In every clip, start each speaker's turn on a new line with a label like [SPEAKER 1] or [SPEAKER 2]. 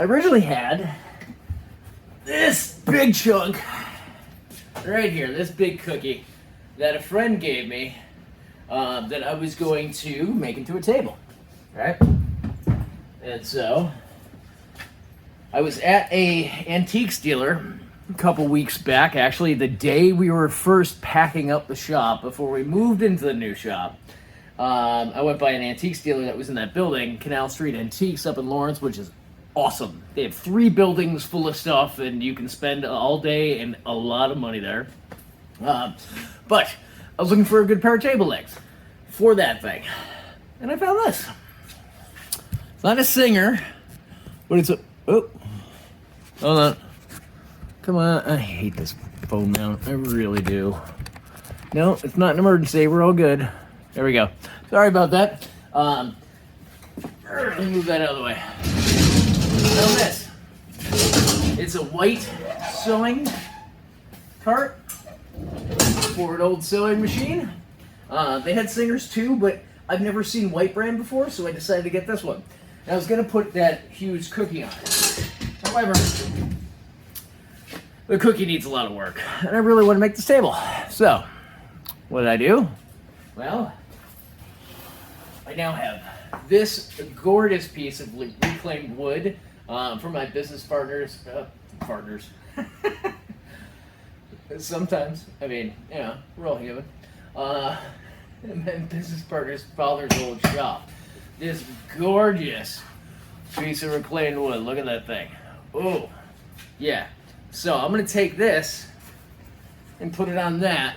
[SPEAKER 1] I originally had this big chunk right here, this big cookie that a friend gave me that I was going to make into a table, right? And so I was at a antiques dealer a couple weeks back, actually the day we were first packing up the shop before we moved into the new shop. I went by an antiques dealer that was in that building, Canal Street Antiques up in Lawrence, which is awesome. They have 3 buildings full of stuff and you can spend all day and a lot of money there. But I was looking for a good pair of table legs for that thing. And I found this. It's not a Singer, but it's a... Oh, hold on. Come on. I hate this phone mount. I really do. No, it's not an emergency. We're all good. There we go. Sorry about that. Let me move that out of the way. Now this. It's a white sewing cart for an old sewing machine. They had Singers too, but I've never seen white brand before, so I decided to get this one. And I was going to put that huge cookie on it. However, the cookie needs a lot of work, and I really want to make this table. So, what did I do? Well, I now have this gorgeous piece of reclaimed wood from my business partners. Sometimes, I mean, you know, we're all human. And my business partner's father's old shop. This gorgeous piece of reclaimed wood. Look at that thing. Oh, yeah. So I'm going to take this and put it on that.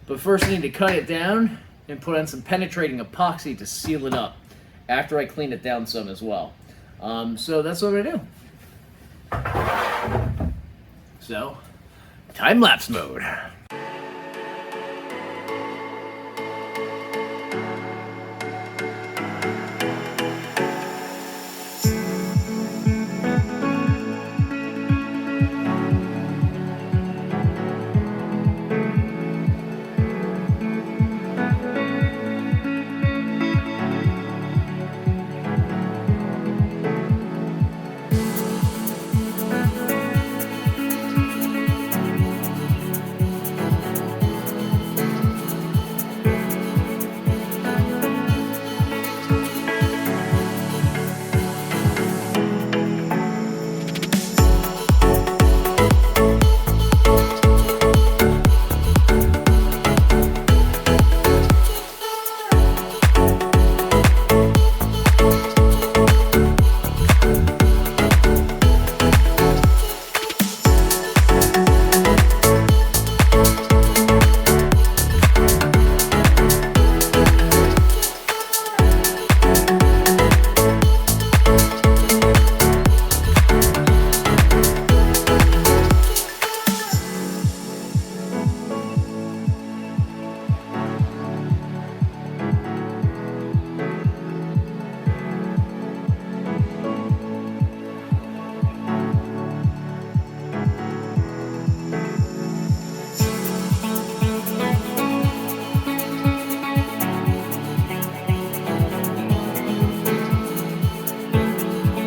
[SPEAKER 1] But first I need to cut it down and put on some penetrating epoxy to seal it up after I clean it down some as well. So that's what I'm going to do. So, time-lapse mode.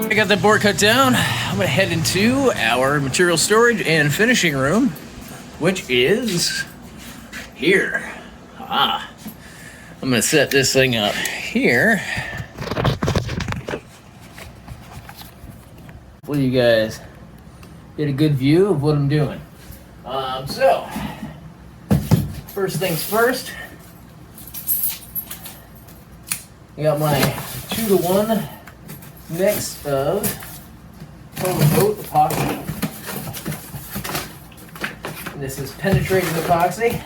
[SPEAKER 1] I got that board cut down. I'm gonna head into our material storage and finishing room, which is here. I'm gonna set this thing up here. Hopefully you guys get a good view of what I'm doing. So, first things first, I got my 2-to-1 mix of total coat epoxy. And this is penetrating epoxy.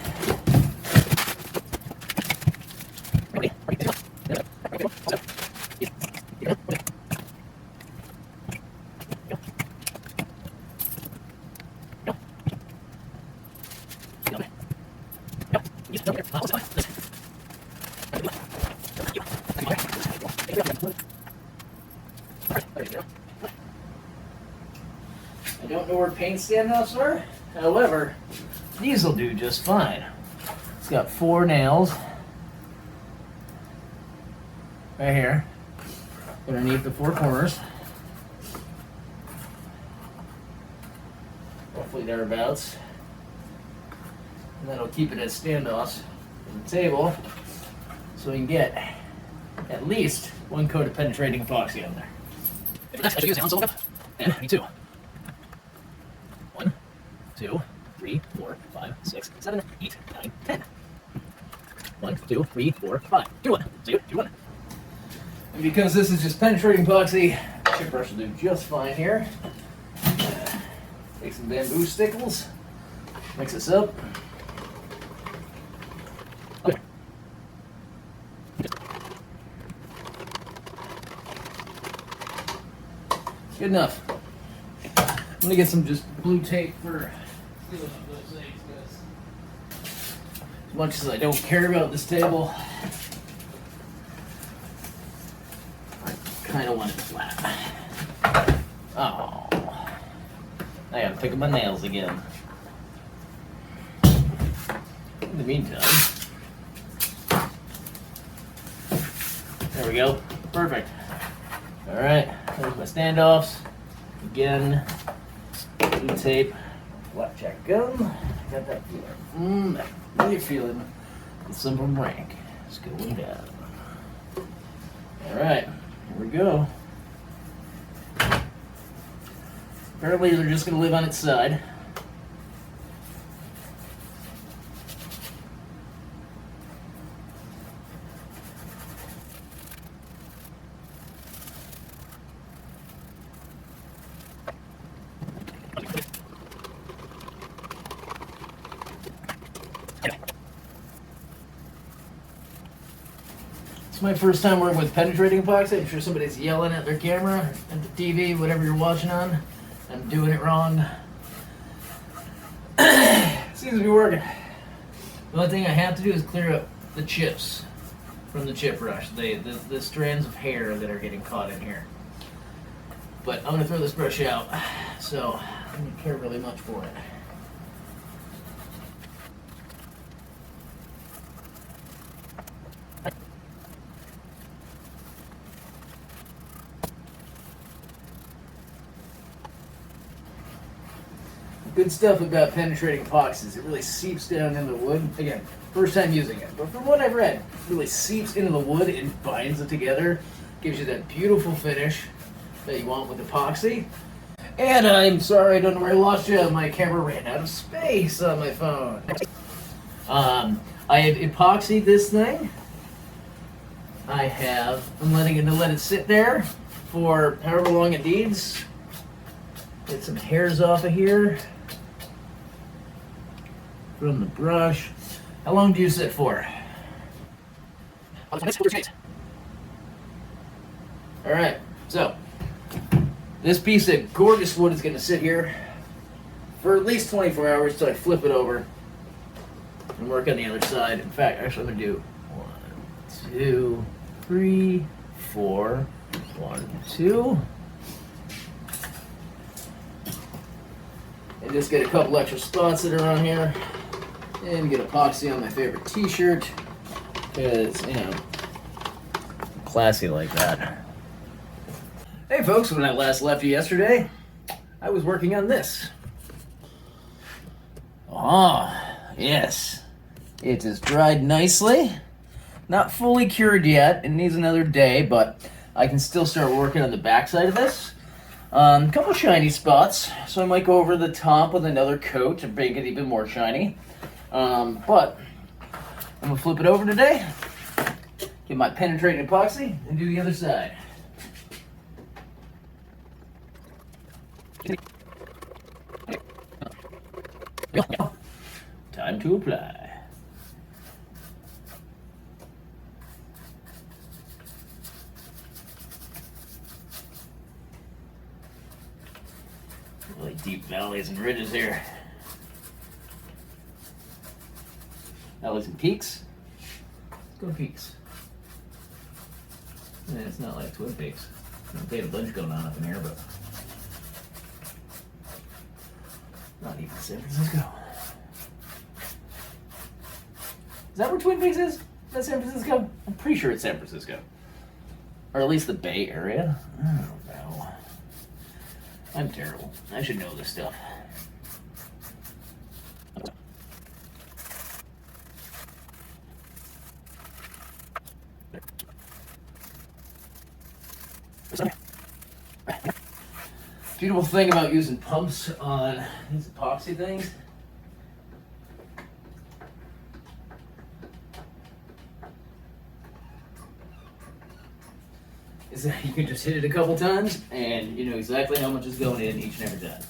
[SPEAKER 1] I don't know where paint standoffs are. However, these will do just fine. It's got 4 nails right here underneath the 4 corners. roughly thereabouts. And that'll keep it as standoffs on the table, so we can get at least one coat of penetrating epoxy on there. I should use the ounce cup. And I need two. 1, 2, 3, 4, 5, 6, 7, 8, 9, 10. 1, 2, 3, 4, 5. Do one. Do one. And because this is just penetrating epoxy, chip brush will do just fine here. Take some bamboo stickles, mix this up. Good enough. I'm gonna get some just blue tape for sealing up those things, because as much as I don't care about this table, I kind of want it flat. Oh, I gotta pick up my nails again. In the meantime, there we go. Perfect. All right, there's my standoffs. Again, blue tape, blackjack gum. Got that feeling. That really feeling. It's some rank. It's going down. All right, here we go. Apparently, they're just going to live on its side. It's my first time working with penetrating epoxy. I'm sure somebody's yelling at their camera, at the TV, whatever you're watching on. I'm doing it wrong. Seems to be working. The only thing I have to do is clear up the chips from the chip brush, the strands of hair that are getting caught in here. But I'm going to throw this brush out, so I don't care really much for it. Good stuff about penetrating epoxies. It really seeps down into the wood. Again, first time using it, but from what I've read, it really seeps into the wood and binds it together. Gives you that beautiful finish that you want with epoxy. And I'm sorry, I don't know where I lost you. My camera ran out of space on my phone. I have epoxied this thing. I'm letting it let it sit there for however long it needs. Get some hairs off of here from the brush. How long do you sit for? Alright, so this piece of gorgeous wood is going to sit here for at least 24 hours till I flip it over and work on the other side. In fact, actually I'm going to do 1, 2, 3, 4, 1, 2. And just get a couple extra spots that are on here. And get epoxy on my favorite t-shirt. Because, you know, I'm classy like that. Hey folks, when I last left you yesterday, I was working on this. Ah, yes. It is dried nicely. Not fully cured yet. It needs another day, but I can still start working on the back side of this. A couple shiny spots, so I might go over the top with another coat to make it even more shiny. But I'm gonna flip it over today, get my penetrating epoxy, and do the other side. Time to apply. Really deep valleys and ridges here. Valleys and peaks. Let's go peaks. Yeah, it's not like Twin Peaks. They had a bunch going on up in here, but not even San Francisco. Is that where Twin Peaks is? Is that San Francisco? I'm pretty sure it's San Francisco. Or at least the Bay Area. I don't know. I'm terrible. I should know this stuff. Beautiful thing about using pumps on these epoxy things is that you can just hit it a couple times and you know exactly how much is going in each and every time.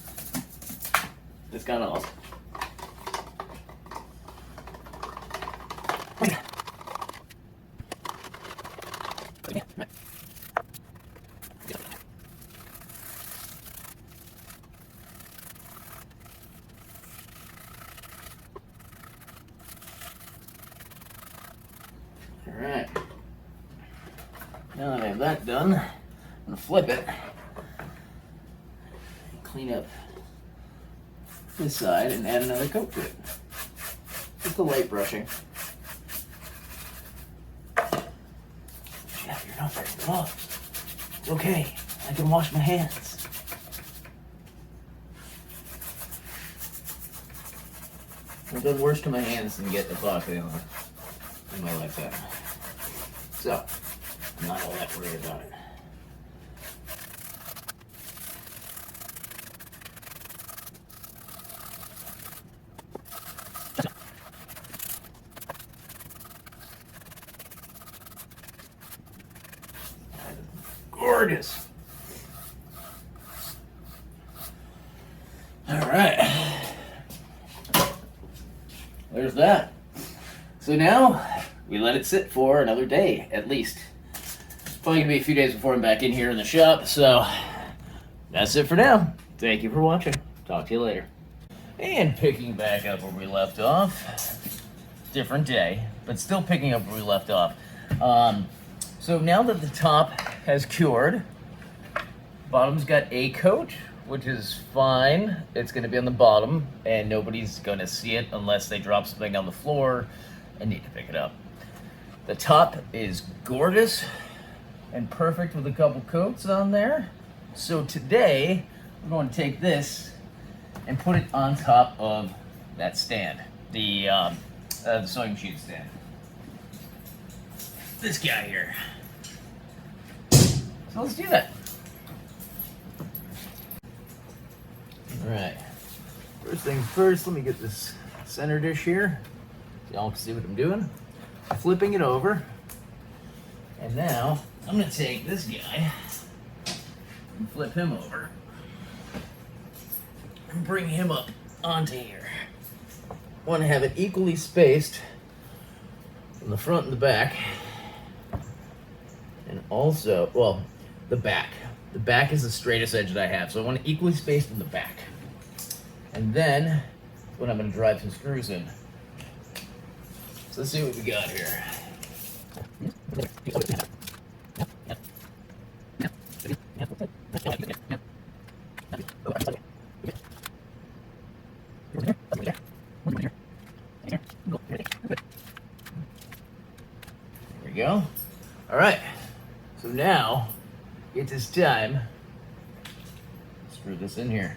[SPEAKER 1] It's kind of awesome. Alright, now that I have that done, I'm going to flip it, clean up this side and add another coat to it. Just a light brushing. Jeff, you're not very gloves. It's okay, I can wash my hands. It does worse to my hands than get epoxy on in my lifetime. So, I'm not all that worried about it. Gorgeous. All right. There's that. So now we let it sit for another day at least. It's probably gonna be a few days before I'm back in here in the shop. So that's it for now. Thank you for watching. Talk to you later. And picking back up where we left off. Different day, but still picking up where we left off. So now that the top has cured, bottom's got a coat, which is fine. It's gonna be on the bottom and nobody's gonna see it unless they drop something on the floor and need to pick it up. The top is gorgeous and perfect with a couple coats on there. So today, we're going to take this and put it on top of that stand, the sewing machine stand. This guy here. So let's do that. All right. First things first, let me get this center dish here so y'all can see what I'm doing. Flipping it over. And now I'm going to take this guy and flip him over and bring him up onto here. Want to have it equally spaced in the front and the back. And also, well, the back. The back is the straightest edge that I have, so I want it equally spaced in the back. And then, when I'm going to drive some screws in. So let's see what we got here. There we go. All right. So now, it is time to screw this in here.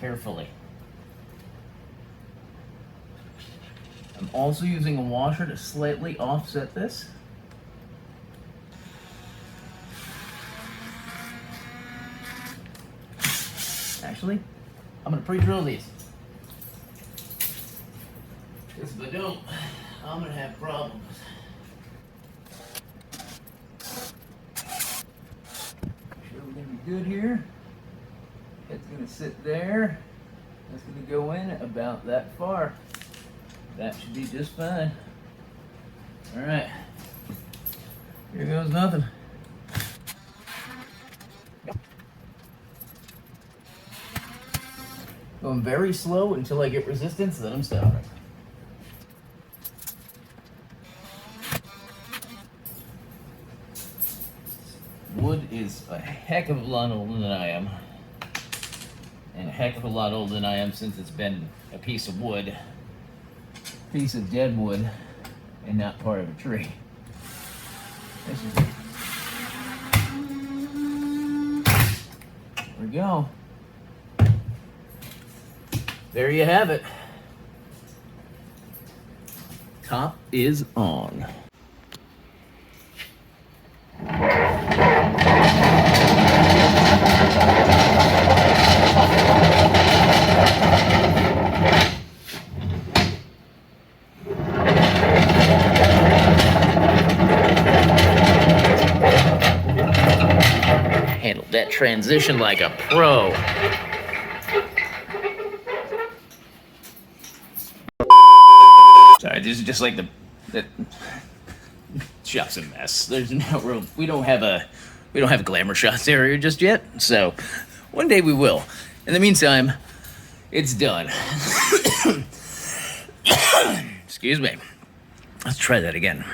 [SPEAKER 1] Carefully. I'm also using a washer to slightly offset this. Actually, I'm going to pre-drill these. Because if I don't, I'm going to have problems. Sure we're going to be good here. It's going to sit there. It's going to go in about that far. That should be just fine. All right. Here goes nothing. Going very slow until I get resistance, then I'm stopping. Wood is a heck of a lot older than I am. And a heck of a lot older than I am since it's been a piece of wood. Piece of dead wood and not part of a tree. This is it. There we go. There you have it. Top is on. that transition like a pro. Sorry, this is just like the shot's a mess. There's no room. We don't have a glamour shots area just yet. So one day we will. In the meantime, it's done. Excuse me. Let's try that again.